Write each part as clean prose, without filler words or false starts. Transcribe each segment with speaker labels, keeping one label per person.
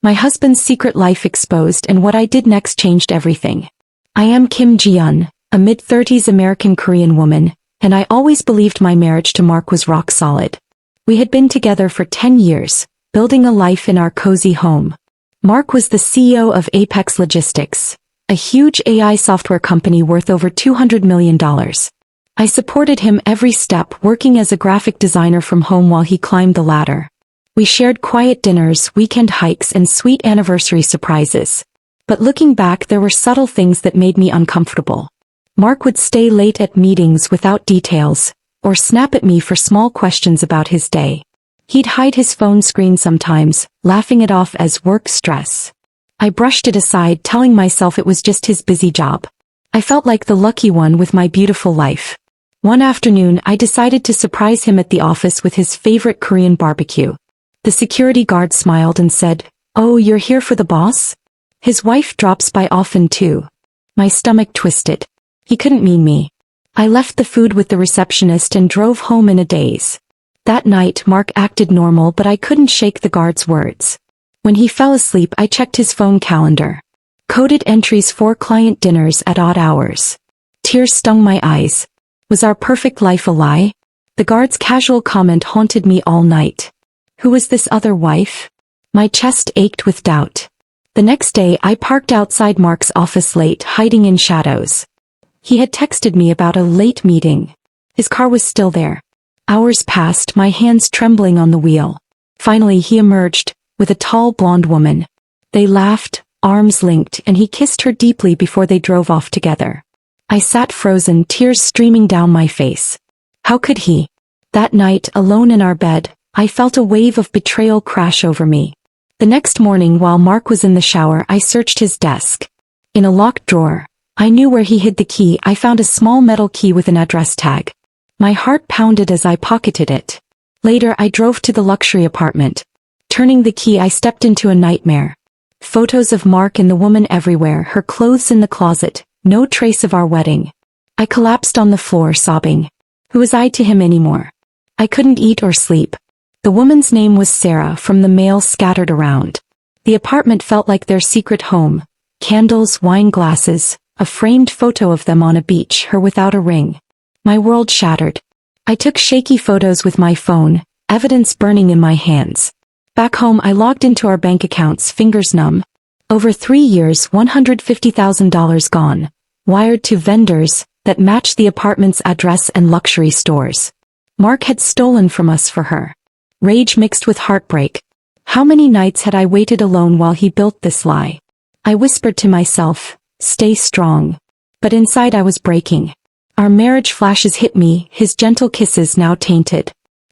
Speaker 1: My husband's secret life exposed, and what I did next changed everything. I am Kim Ji-yeon, a mid-30s American Korean woman, and I always believed my marriage to Mark was rock solid. We had been together for 10 years, building a life in our cozy home. Mark was the CEO of Apex Logistics, a huge AI software company worth over $200 million. I supported him every step, working as a graphic designer from home while he climbed the ladder. We shared quiet dinners, weekend hikes, and sweet anniversary surprises. But looking back, there were subtle things that made me uncomfortable. Mark would stay late at meetings without details, or snap at me for small questions about his day. He'd hide his phone screen sometimes, laughing it off as work stress. I brushed it aside, telling myself it was just his busy job. I felt like the lucky one with my beautiful life. One afternoon, I decided to surprise him at the office with his favorite Korean barbecue. The security guard smiled and said, "Oh, you're here for the boss? His wife drops by often too." My stomach twisted. He couldn't mean me. I left the food with the receptionist and drove home in a daze. That night, Mark acted normal, but I couldn't shake the guard's words. When he fell asleep, I checked his phone calendar. Coded entries for client dinners at odd hours. Tears stung my eyes. Was our perfect life a lie? The guard's casual comment haunted me all night. Who was this other wife? My chest ached with doubt. The next day, I parked outside Mark's office late, hiding in shadows. He had texted me about a late meeting. His car was still there. Hours passed, my hands trembling on the wheel. Finally, he emerged, with a tall blonde woman. They laughed, arms linked, and he kissed her deeply before they drove off together. I sat frozen, tears streaming down my face. How could he? That night, alone in our bed, I felt a wave of betrayal crash over me. The next morning, while Mark was in the shower, I searched his desk. In a locked drawer, I knew where he hid the key. I found a small metal key with an address tag. My heart pounded as I pocketed it. Later, I drove to the luxury apartment. Turning the key, I stepped into a nightmare. Photos of Mark and the woman everywhere, her clothes in the closet, no trace of our wedding. I collapsed on the floor, sobbing. Who was I to him anymore? I couldn't eat or sleep. The woman's name was Sarah, from the mail scattered around. The apartment felt like their secret home. Candles, wine glasses, a framed photo of them on a beach, her without a ring. My world shattered. I took shaky photos with my phone, evidence burning in my hands. Back home, I logged into our bank accounts, fingers numb. Over 3 years, $150,000 gone. Wired to vendors that matched the apartment's address and luxury stores. Mark had stolen from us for her. Rage mixed with heartbreak. How many nights had I waited alone while he built this lie? I whispered to myself, "Stay strong." But inside I was breaking. Our marriage flashes hit me, his gentle kisses now tainted.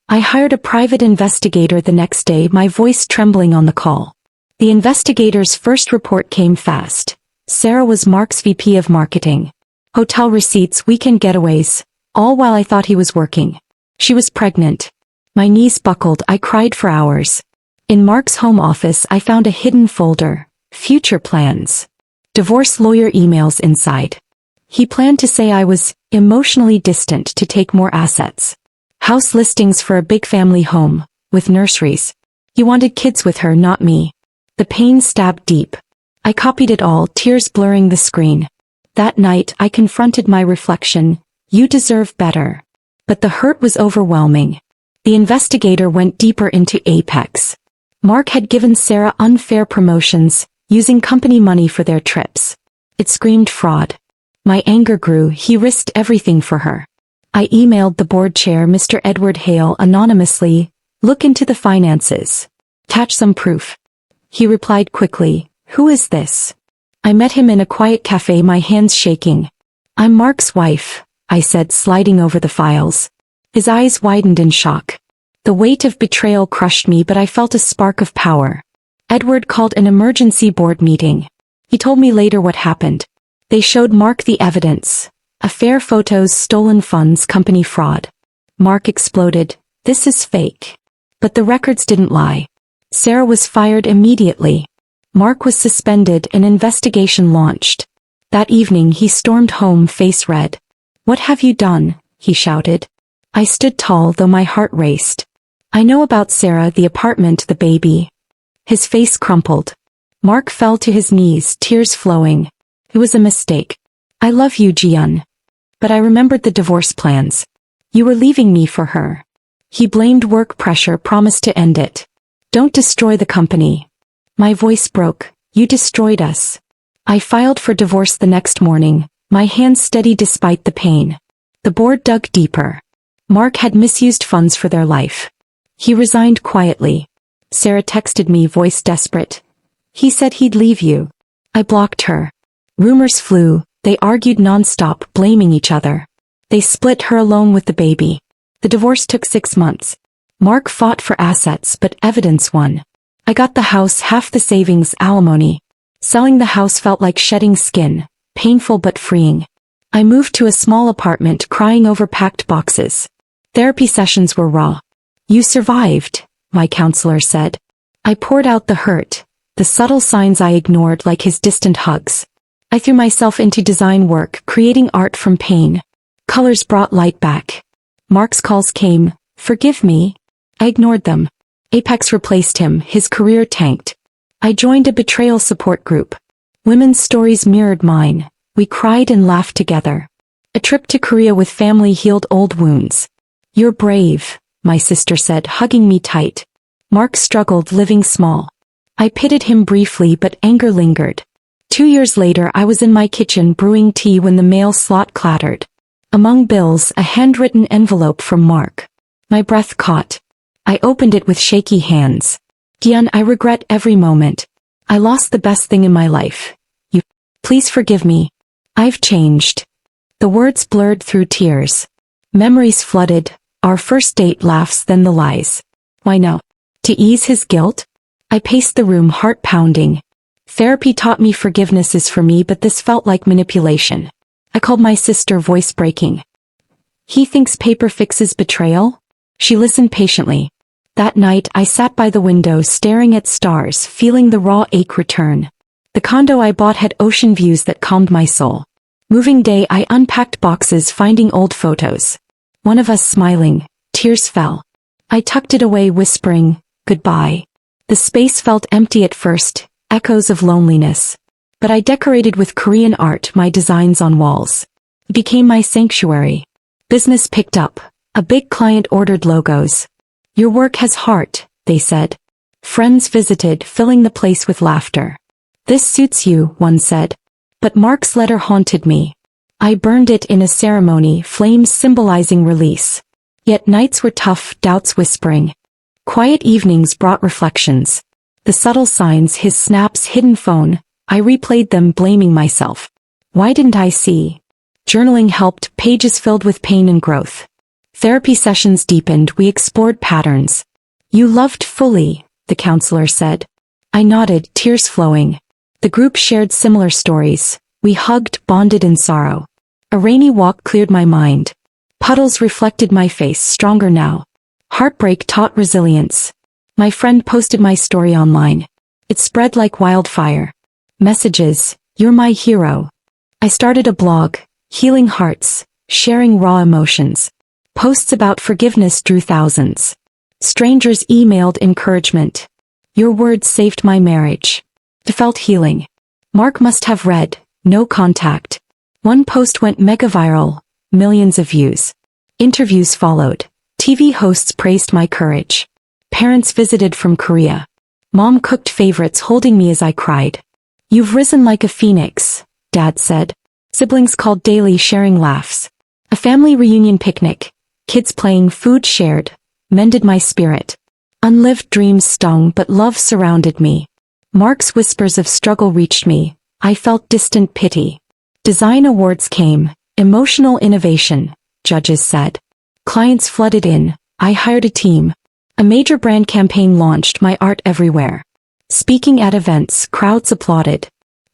Speaker 1: I hired a private investigator the next day, my voice trembling on the call. The investigator's first report came fast. Sarah was Mark's VP of marketing. Hotel receipts, weekend getaways, all while I thought he was working. She was pregnant. My knees buckled, I cried for hours. In Mark's home office, I found a hidden folder. Future plans. Divorce lawyer emails inside. He planned to say I was emotionally distant to take more assets. House listings for a big family home, with nurseries. He wanted kids with her, not me. The pain stabbed deep. I copied it all, tears blurring the screen. That night, I confronted my reflection. You deserve better. But the hurt was overwhelming. The investigator went deeper into Apex. Mark had given Sarah unfair promotions, using company money for their trips. It screamed fraud. My anger grew. He risked everything for her. I emailed the board chair, Mr. Edward Hale, anonymously. Look into the finances. Attach some proof. He replied quickly, "Who is this?" I met him in a quiet cafe, my hands shaking. "I'm Mark's wife," I said, sliding over the files. His eyes widened in shock. The weight of betrayal crushed me, but I felt a spark of power. Edward called an emergency board meeting. He told me later what happened. They showed Mark the evidence. Affair photos, stolen funds, company fraud. Mark exploded. "This is fake." But the records didn't lie. Sarah was fired immediately. Mark was suspended, an investigation launched. That evening he stormed home, face red. "What have you done?" he shouted. I stood tall, though my heart raced. "I know about Sarah, the apartment, the baby." His face crumpled. Mark fell to his knees, tears flowing. It was a mistake. I love you, Jian. But I remembered the divorce plans. You were leaving me for her. He blamed work pressure, promised to end it. Don't destroy the company. My voice broke. You destroyed us. I filed for divorce the next morning, my hands steady despite the pain. The board dug deeper. Mark had misused funds for their life. He resigned quietly. Sarah texted me, voice desperate. He said he'd leave you. I blocked her. Rumors flew, they argued nonstop, blaming each other. They split her alone with the baby. The divorce took 6 months. Mark fought for assets, but evidence won. I got the house, half the savings, alimony. Selling the house felt like shedding skin, painful but freeing. I moved to a small apartment, crying over packed boxes. Therapy sessions were raw. You survived, my counselor said. I poured out the hurt, the subtle signs I ignored, like his distant hugs. I threw myself into design work, creating art from pain. Colors brought light back. Mark's calls came, forgive me. I ignored them. Apex replaced him, his career tanked. I joined a betrayal support group. Women's stories mirrored mine. We cried and laughed together. A trip to Korea with family healed old wounds. You're brave, my sister said, hugging me tight. Mark struggled, living small. I pitied him briefly, but anger lingered. 2 years later, I was in my kitchen brewing tea when the mail slot clattered. Among bills, a handwritten envelope from Mark. My breath caught. I opened it with shaky hands. Jian, I regret every moment. I lost the best thing in my life. You. Please forgive me. I've changed. The words blurred through tears. Memories flooded, our first date, laughs, then the lies. Why no? To ease his guilt? I paced the room, heart pounding. Therapy taught me forgiveness is for me, but this felt like manipulation. I called my sister, voice breaking. He thinks paper fixes betrayal? She listened patiently. That night, I sat by the window, staring at stars, feeling the raw ache return. The condo I bought had ocean views that calmed my soul. Moving day, I unpacked boxes, finding old photos. One of us smiling, tears fell. I tucked it away, whispering, goodbye. The space felt empty at first, echoes of loneliness. But I decorated with Korean art my designs on walls. It became my sanctuary. Business picked up. A big client ordered logos. Your work has heart, they said. Friends visited, filling the place with laughter. This suits you, one said. But Mark's letter haunted me. I burned it in a ceremony, flames symbolizing release. Yet nights were tough, doubts whispering. Quiet evenings brought reflections. The subtle signs, his snaps, hidden phone, I replayed them, blaming myself. Why didn't I see? Journaling helped, pages filled with pain and growth. Therapy sessions deepened, we explored patterns. You loved fully, the counselor said. I nodded, tears flowing. The group shared similar stories. We hugged, bonded in sorrow. A rainy walk cleared my mind. Puddles reflected my face, stronger now. Heartbreak taught resilience. My friend posted my story online. It spread like wildfire. Messages, you're my hero. I started a blog, Healing Hearts, sharing raw emotions. Posts about forgiveness drew thousands. Strangers emailed encouragement. Your words saved my marriage. It felt healing. Mark must have read, no contact. One post went mega viral, millions of views. Interviews followed. TV hosts praised my courage. Parents visited from Korea. Mom cooked favorites, holding me as I cried. You've risen like a phoenix, Dad said. Siblings called daily, sharing laughs. A family reunion picnic. Kids playing, food shared, mended my spirit. Unlived dreams stung, but love surrounded me. Mark's whispers of struggle reached me. I felt distant pity. Design awards came, emotional innovation, judges said. Clients flooded in, I hired a team. A major brand campaign launched, my art everywhere. Speaking at events, crowds applauded.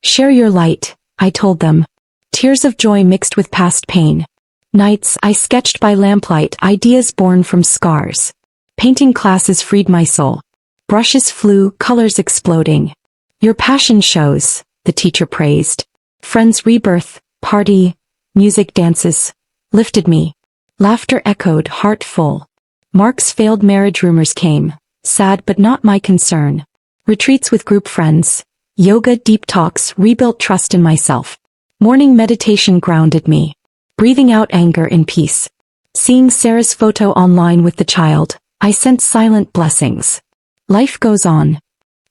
Speaker 1: Share your light, I told them. Tears of joy mixed with past pain. Nights I sketched by lamplight, ideas born from scars. Painting classes freed my soul. Brushes flew, colors exploding. Your passion shows, the teacher praised. Friends' rebirth, party, music, dances, lifted me. Laughter echoed, heart full. Mark's failed marriage, rumors came, sad but not my concern. Retreats with group friends, Yoga deep talks rebuilt trust in myself. Morning meditation grounded me. Breathing out anger in peace. Seeing Sarah's photo online with the child, I sent silent blessings. Life goes on.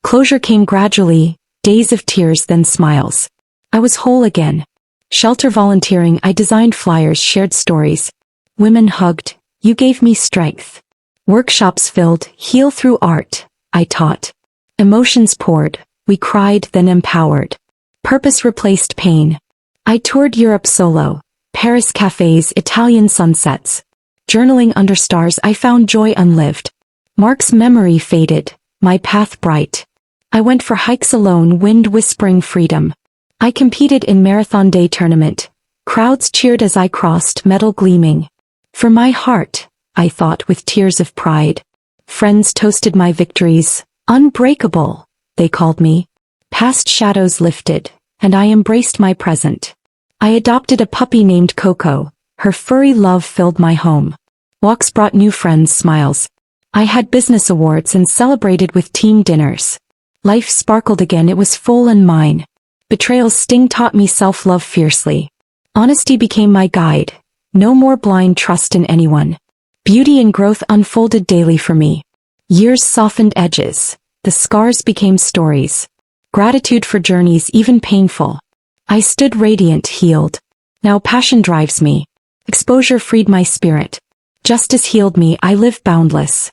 Speaker 1: Closure came gradually, days of tears then smiles. I was whole again. Shelter volunteering, I designed flyers, shared stories. Women hugged, you gave me strength. Workshops filled, heal through art, I taught. Emotions poured, we cried then empowered. Purpose replaced pain. I toured Europe solo, Paris cafes, Italian sunsets. Journaling under stars, I found joy unlived. Mark's memory faded, my path bright. I went for hikes alone, wind whispering freedom. I competed in marathon day tournament. Crowds cheered as I crossed, medal gleaming. For my heart, I thought with tears of pride. Friends toasted my victories, unbreakable, they called me. Past shadows lifted, and I embraced my present. I adopted a puppy named Coco, her furry love filled my home. Walks brought new friends, smiles. I had business awards and celebrated with team dinners. Life sparkled again, it was full and mine. Betrayal's sting taught me self-love fiercely. Honesty became my guide. No more blind trust in anyone. Beauty and growth unfolded daily for me. Years softened edges. The scars became stories. Gratitude for journeys even painful. I stood radiant, healed. Now passion drives me. Exposure freed my spirit. Justice healed me, I live boundless.